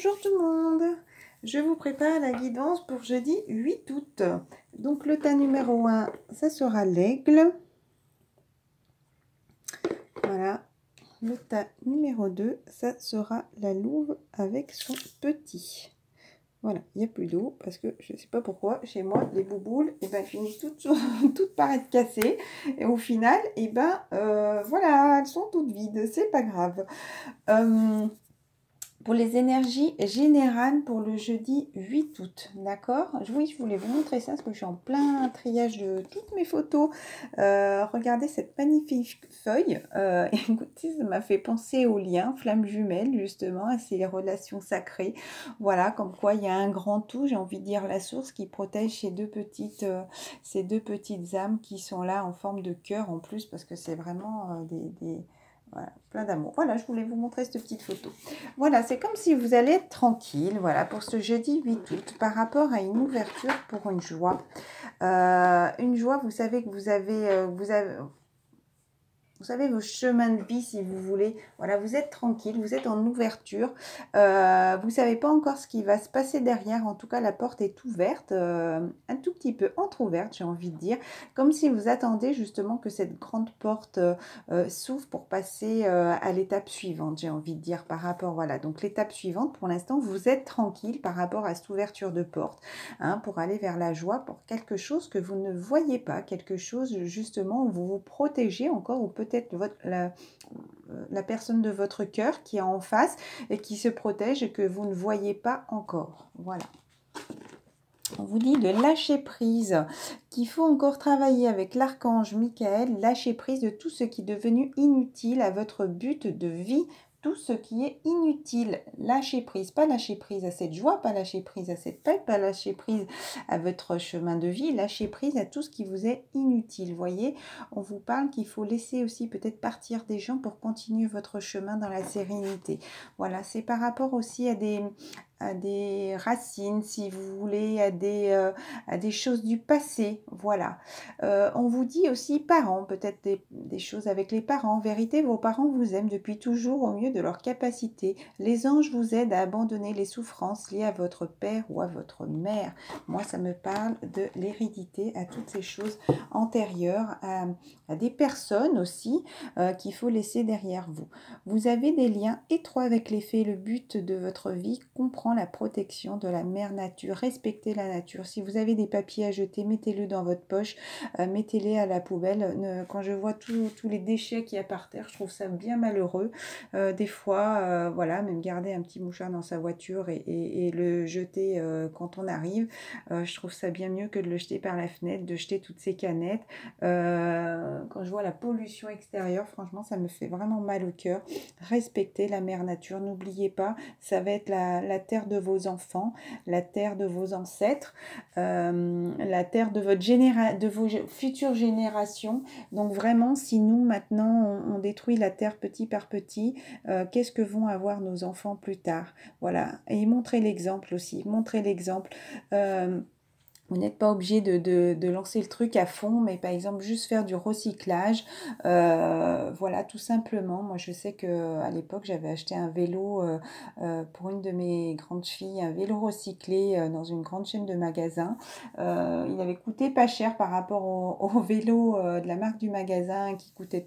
Bonjour tout le monde, je vous prépare la guidance pour jeudi 8 août. Donc le tas numéro 1, ça sera l'aigle. Voilà. Le tas numéro 2, ça sera la louve avec son petit. Voilà, il n'y a plus d'eau parce que je ne sais pas pourquoi, chez moi, les bouboules, finissent toutes par être cassées. Et au final, voilà, elles sont toutes vides, c'est pas grave. Pour les énergies générales pour le jeudi 8 août, d'accord? Oui, je voulais vous montrer ça parce que je suis en plein triage de toutes mes photos. Regardez cette magnifique feuille. Écoutez, ça m'a fait penser aux liens, flammes jumelles, justement, c'est les relations sacrées. Voilà, comme quoi il y a un grand tout, j'ai envie de dire la source qui protège ces deux petites âmes qui sont là en forme de cœur en plus, parce que c'est vraiment voilà, plein d'amour. Voilà, je voulais vous montrer cette petite photo. Voilà, c'est comme si vous allez être tranquille, voilà, pour ce jeudi 8 août, par rapport à une ouverture pour une joie. Une joie, vous savez que vous avez vos chemins de vie, si vous voulez. Voilà, vous êtes tranquille, vous êtes en ouverture. Vous ne savez pas encore ce qui va se passer derrière. En tout cas, la porte est ouverte, un tout petit peu entrouverte, j'ai envie de dire. Comme si vous attendez justement que cette grande porte s'ouvre pour passer à l'étape suivante, j'ai envie de dire, par rapport, voilà. Donc, l'étape suivante, pour l'instant, vous êtes tranquille par rapport à cette ouverture de porte, hein, pour aller vers la joie, pour quelque chose que vous ne voyez pas, quelque chose justement où vous vous protégez encore, ou peut-être la personne de votre cœur qui est en face et qui se protège et que vous ne voyez pas encore. Voilà. On vous dit de lâcher prise, qu'il faut encore travailler avec l'archange Michael, lâcher prise de tout ce qui est devenu inutile à votre but de vie, tout ce qui est inutile. Lâcher prise, pas lâcher prise à cette joie, pas lâcher prise à cette paix, pas lâcher prise à votre chemin de vie, lâcher prise à tout ce qui vous est inutile. Vous voyez, on vous parle qu'il faut laisser aussi peut-être partir des gens pour continuer votre chemin dans la sérénité. Voilà, c'est par rapport aussi à des racines, si vous voulez, à des choses du passé, voilà. On vous dit aussi parents, peut-être des choses avec les parents. En vérité, vos parents vous aiment depuis toujours au mieux de leur capacité. Les anges vous aident à abandonner les souffrances liées à votre père ou à votre mère. Moi, ça me parle de l'hérédité, à toutes ces choses antérieures, à des personnes aussi qu'il faut laisser derrière vous. Vous avez des liens étroits avec les fées. Le but de votre vie comprend la protection de la mère nature. Respectez la nature. Si vous avez des papiers à jeter, mettez-le dans votre poche, mettez-les à la poubelle. Quand je vois tous les déchets qu'il y a par terre, je trouve ça bien malheureux. Des fois, voilà, même garder un petit mouchoir dans sa voiture et le jeter quand on arrive, je trouve ça bien mieux que de le jeter par la fenêtre, de jeter toutes ces canettes. Quand je vois la pollution extérieure, franchement, ça me fait vraiment mal au cœur. Respectez la mère nature, n'oubliez pas, ça va être la terre de vos enfants, la terre de vos ancêtres, la terre de vos futures générations. Donc vraiment, si nous maintenant on détruit la terre petit par petit, qu'est-ce que vont avoir nos enfants plus tard? Voilà, et montrez l'exemple aussi, montrez l'exemple. Vous n'êtes pas obligé de lancer le truc à fond, mais par exemple juste faire du recyclage, voilà, tout simplement. Moi je sais qu'à l'époque j'avais acheté un vélo pour une de mes grandes filles, un vélo recyclé dans une grande chaîne de magasins. Il avait coûté pas cher par rapport au vélo de la marque du magasin qui coûtait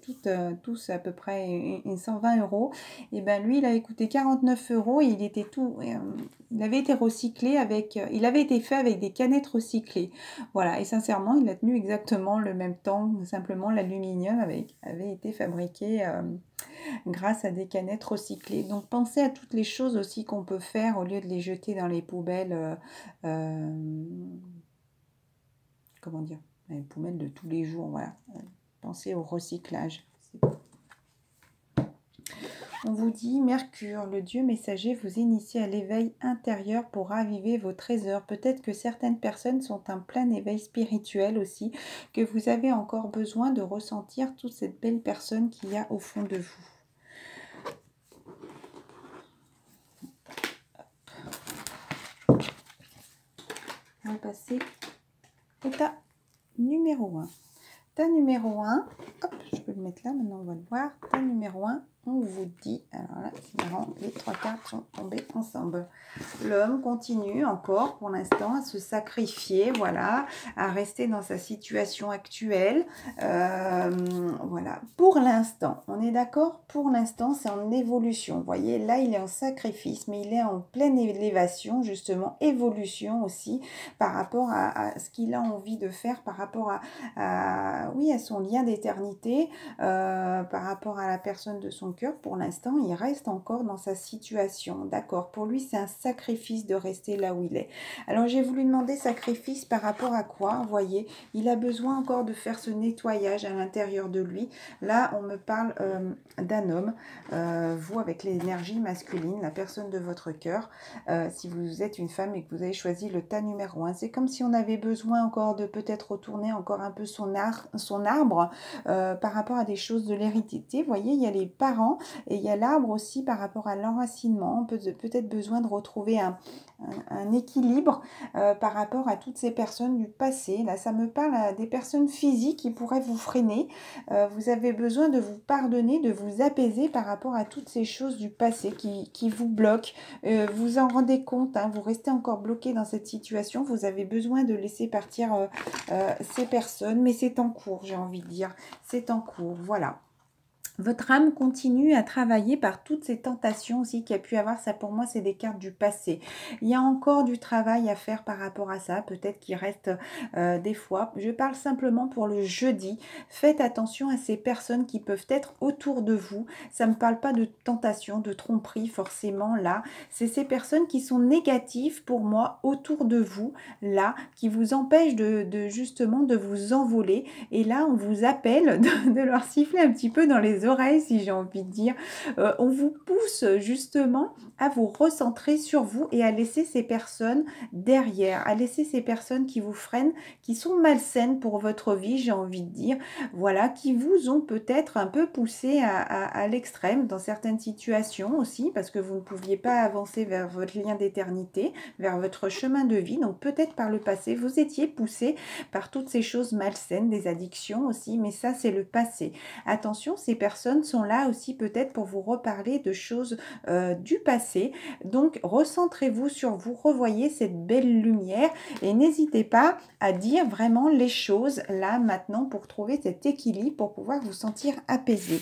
tous à peu près 120 €. Et ben lui il avait coûté 49 € et il avait été recyclé il avait été fait avec des canettes recyclées. Voilà, et sincèrement, il a tenu exactement le même temps, simplement l'aluminium avait été fabriqué grâce à des canettes recyclées. Donc pensez à toutes les choses aussi qu'on peut faire au lieu de les jeter dans les poubelles, comment dire, les poubelles de tous les jours, voilà. Pensez au recyclage. On vous dit, Mercure, le dieu messager, vous initie à l'éveil intérieur pour raviver vos trésors. Peut-être que certaines personnes sont en plein éveil spirituel aussi, que vous avez encore besoin de ressentir toute cette belle personne qu'il y a au fond de vous. On va passer au tas numéro 1. Tas numéro 1, hop, je peux le mettre là, maintenant on va le voir. Tas numéro 1, on vous dit, alors là, c'est marrant, les 3 cartes sont tombées ensemble. L'homme continue encore pour l'instant à se sacrifier, voilà, à rester dans sa situation actuelle. Voilà, pour l'instant, on est d'accord, pour l'instant, c'est en évolution. Vous voyez, là, il est en sacrifice, mais il est en pleine élévation, justement, évolution aussi, par rapport à ce qu'il a envie de faire, par rapport oui, à son lien d'éternité, par rapport à la personne de son cœur. Pour l'instant, il reste encore dans sa situation, d'accord. Pour lui, c'est un sacrifice de rester là où il est. Alors, j'ai voulu demander sacrifice par rapport à quoi? Vous voyez, il a besoin encore de faire ce nettoyage à l'intérieur de lui. Là, on me parle d'un homme, vous avec l'énergie masculine, la personne de votre cœur. Si vous êtes une femme et que vous avez choisi le tas numéro 1, c'est comme si on avait besoin encore de peut-être retourner encore un peu son arbre par rapport à des choses de l'hérédité. Vous voyez, il y a les parents et il y a l'arbre aussi par rapport à l'enracinement. On peut peut-être besoin de retrouver un équilibre par rapport à toutes ces personnes du passé. Là, ça me parle à des personnes physiques qui pourraient vous freiner. Vous avez besoin de vous pardonner, de vous apaiser par rapport à toutes ces choses du passé qui vous bloquent. Vous en rendez compte, hein, vous restez encore bloqué dans cette situation. Vous avez besoin de laisser partir ces personnes, mais c'est en cours, j'ai envie de dire. C'est en cours, voilà. Votre âme continue à travailler par toutes ces tentations aussi qu'il y a pu avoir. Ça, pour moi, c'est des cartes du passé. Il y a encore du travail à faire par rapport à ça. Peut-être qu'il reste des fois. Je parle simplement pour le jeudi. Faites attention à ces personnes qui peuvent être autour de vous. Ça ne me parle pas de tentation, de tromperie forcément là. C'est ces personnes qui sont négatives pour moi autour de vous là, qui vous empêchent justement de vous envoler. Et là, on vous appelle de leur siffler un petit peu dans les oreilles, si j'ai envie de dire. On vous pousse justement à vous recentrer sur vous et à laisser ces personnes derrière, à laisser ces personnes qui vous freinent, qui sont malsaines pour votre vie, j'ai envie de dire, voilà, qui vous ont peut-être un peu poussé à l'extrême dans certaines situations aussi, parce que vous ne pouviez pas avancer vers votre lien d'éternité, vers votre chemin de vie. Donc peut-être par le passé, vous étiez poussé par toutes ces choses malsaines, des addictions aussi, mais ça c'est le passé. Attention, ces personnes sont là aussi peut-être pour vous reparler de choses du passé. Donc recentrez-vous sur vous, revoyez cette belle lumière et n'hésitez pas à dire vraiment les choses là maintenant pour trouver cet équilibre, pour pouvoir vous sentir apaisé.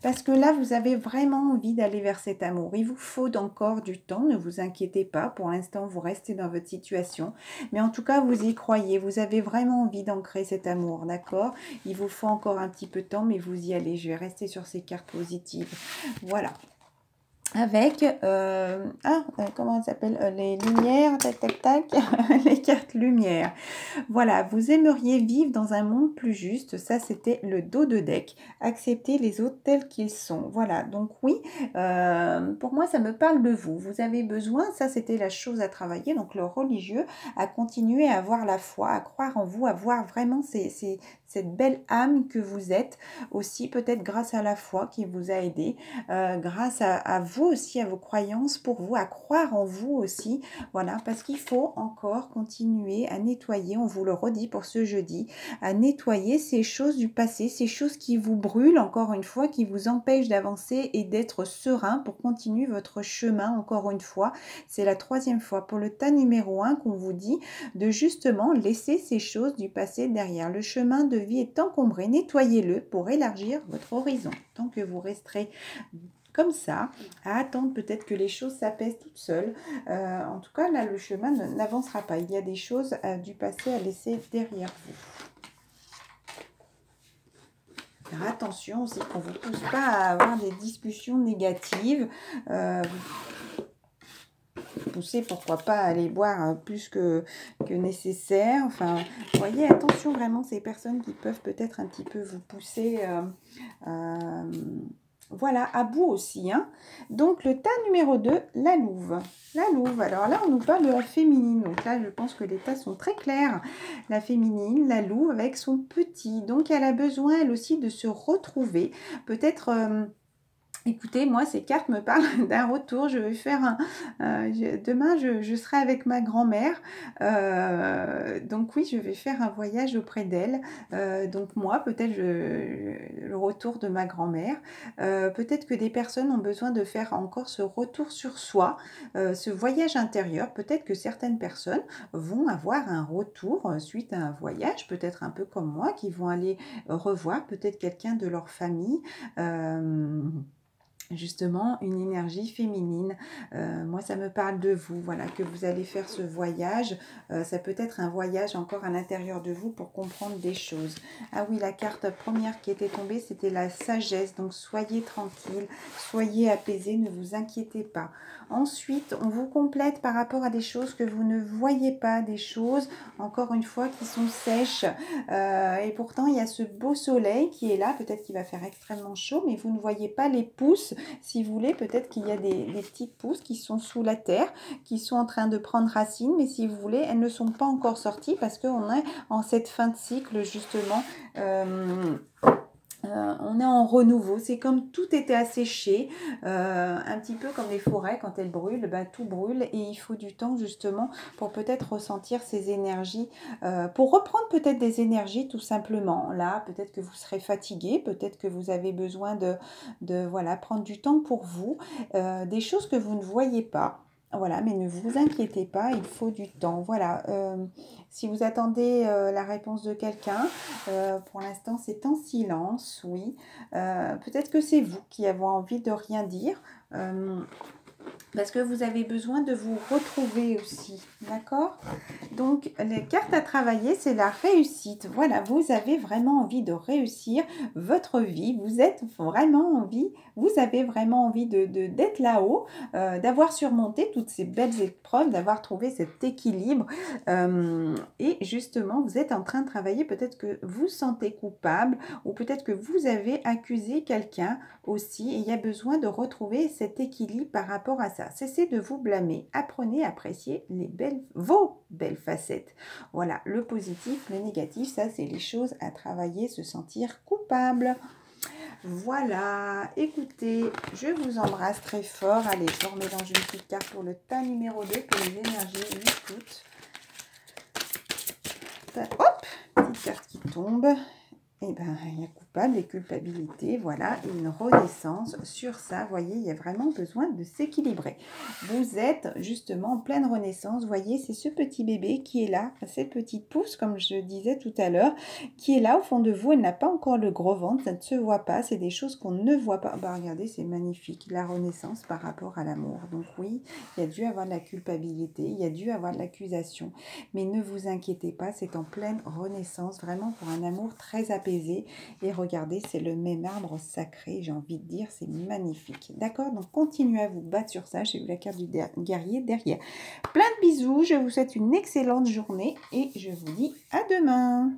Parce que là, vous avez vraiment envie d'aller vers cet amour. Il vous faut encore du temps, ne vous inquiétez pas. Pour l'instant, vous restez dans votre situation. Mais en tout cas, vous y croyez. Vous avez vraiment envie d'ancrer cet amour, d'accord? Il vous faut encore un petit peu de temps, mais vous y allez. Je vais rester sur ces cartes positives. Voilà. Avec, comment elle s'appelle, les lumières, tac, tac, tac, les cartes lumière. Voilà, vous aimeriez vivre dans un monde plus juste. Ça, c'était le dos de deck. Accepter les autres tels qu'ils sont. Voilà, donc oui, pour moi, ça me parle de vous. Vous avez besoin, ça, c'était la chose à travailler, donc le religieux, à continuer à avoir la foi, à croire en vous, à voir vraiment cette belle âme que vous êtes, aussi peut-être grâce à la foi qui vous a aidé, grâce à vous aussi, à vos croyances, pour vous, à croire en vous aussi, voilà, parce qu'il faut encore continuer à nettoyer, on vous le redit pour ce jeudi, à nettoyer ces choses du passé, ces choses qui vous brûlent, encore une fois, qui vous empêchent d'avancer et d'être serein pour continuer votre chemin, encore une fois, c'est la 3e fois pour le tas numéro 1 qu'on vous dit de justement laisser ces choses du passé derrière. Le chemin de vie est encombré, nettoyez-le pour élargir votre horizon. Tant que vous resterez comme ça, à attendre peut-être que les choses s'apaisent toutes seules. En tout cas, là, le chemin n'avancera pas. Il y a des choses du passé à laisser derrière vous. Faire attention aussi qu'on ne vous pousse pas à avoir des discussions négatives. Pousser, pourquoi pas aller boire plus que nécessaire. Enfin, vous voyez, attention vraiment ces personnes qui peuvent peut-être un petit peu vous pousser... voilà, à bout aussi. Hein. Donc, le tas numéro 2, la louve. La louve, alors là, on nous parle de la féminine. Donc là, je pense que les tas sont très clairs. La féminine, la louve avec son petit. Donc, elle a besoin, elle aussi, de se retrouver. Peut-être... Écoutez, moi, ces cartes me parlent d'un retour. Je vais faire demain, je serai avec ma grand-mère. Donc oui, je vais faire un voyage auprès d'elle. Donc moi, peut-être le retour de ma grand-mère. Peut-être que des personnes ont besoin de faire encore ce retour sur soi, ce voyage intérieur. Peut-être que certaines personnes vont avoir un retour suite à un voyage, peut-être un peu comme moi, qui vont aller revoir peut-être quelqu'un de leur famille. Euh, Justement, une énergie féminine. Moi, ça me parle de vous, voilà, que vous allez faire ce voyage. Ça peut être un voyage encore à l'intérieur de vous pour comprendre des choses. Ah oui, la carte première qui était tombée, c'était la sagesse. Donc, soyez tranquille, soyez apaisés, ne vous inquiétez pas. Ensuite, on vous complète par rapport à des choses que vous ne voyez pas, des choses, encore une fois, qui sont sèches. Et pourtant, il y a ce beau soleil qui est là. Peut-être qu'il va faire extrêmement chaud, mais vous ne voyez pas les pousses. Si vous voulez, peut-être qu'il y a des petites pousses qui sont sous la terre, qui sont en train de prendre racine, mais si vous voulez, elles ne sont pas encore sorties parce qu'on est en cette fin de cycle, justement. On est en renouveau, c'est comme tout était asséché, un petit peu comme les forêts quand elles brûlent, ben, tout brûle et il faut du temps justement pour peut-être ressentir ces énergies, pour reprendre peut-être des énergies tout simplement. Là, peut-être que vous serez fatigué, peut-être que vous avez besoin de voilà, prendre du temps pour vous, des choses que vous ne voyez pas. Voilà, mais ne vous inquiétez pas, il faut du temps. Voilà, si vous attendez la réponse de quelqu'un, pour l'instant, c'est en silence, oui. Peut-être que c'est vous qui avez envie de rien dire. Parce que vous avez besoin de vous retrouver aussi, d'accord? Donc, les cartes à travailler, c'est la réussite. Voilà, vous avez vraiment envie de réussir votre vie. Vous êtes vraiment envie, vous avez vraiment envie d'être là-haut, d'avoir surmonté toutes ces belles épreuves, d'avoir trouvé cet équilibre. Et justement, vous êtes en train de travailler, peut-être que vous sentez coupable ou peut-être que vous avez accusé quelqu'un aussi et il y a besoin de retrouver cet équilibre par rapport à ça. Cessez de vous blâmer. Apprenez à apprécier vos belles facettes. Voilà, le positif, le négatif, ça c'est les choses à travailler, se sentir coupable. Voilà, écoutez, je vous embrasse très fort. Allez, je vous remélange une petite carte pour le tas numéro 2 pour les énergies 8 août. Hop, petite carte qui tombe. Eh bien, il y a coupable et culpabilité, voilà, et une renaissance sur ça. Vous voyez, il y a vraiment besoin de s'équilibrer. Vous êtes justement en pleine renaissance. Vous voyez, c'est ce petit bébé qui est là, cette petite pousse, comme je disais tout à l'heure, qui est là au fond de vous. Elle n'a pas encore le gros ventre, ça ne se voit pas. C'est des choses qu'on ne voit pas. Bah, regardez, c'est magnifique, la renaissance par rapport à l'amour. Donc oui, il y a dû avoir de la culpabilité, il y a dû avoir de l'accusation. Mais ne vous inquiétez pas, c'est en pleine renaissance, vraiment pour un amour très apaisé. Et regardez, c'est le même arbre sacré, j'ai envie de dire, c'est magnifique. D'accord? Donc, continuez à vous battre sur ça. J'ai eu la carte du guerrier derrière. Plein de bisous, je vous souhaite une excellente journée et je vous dis à demain.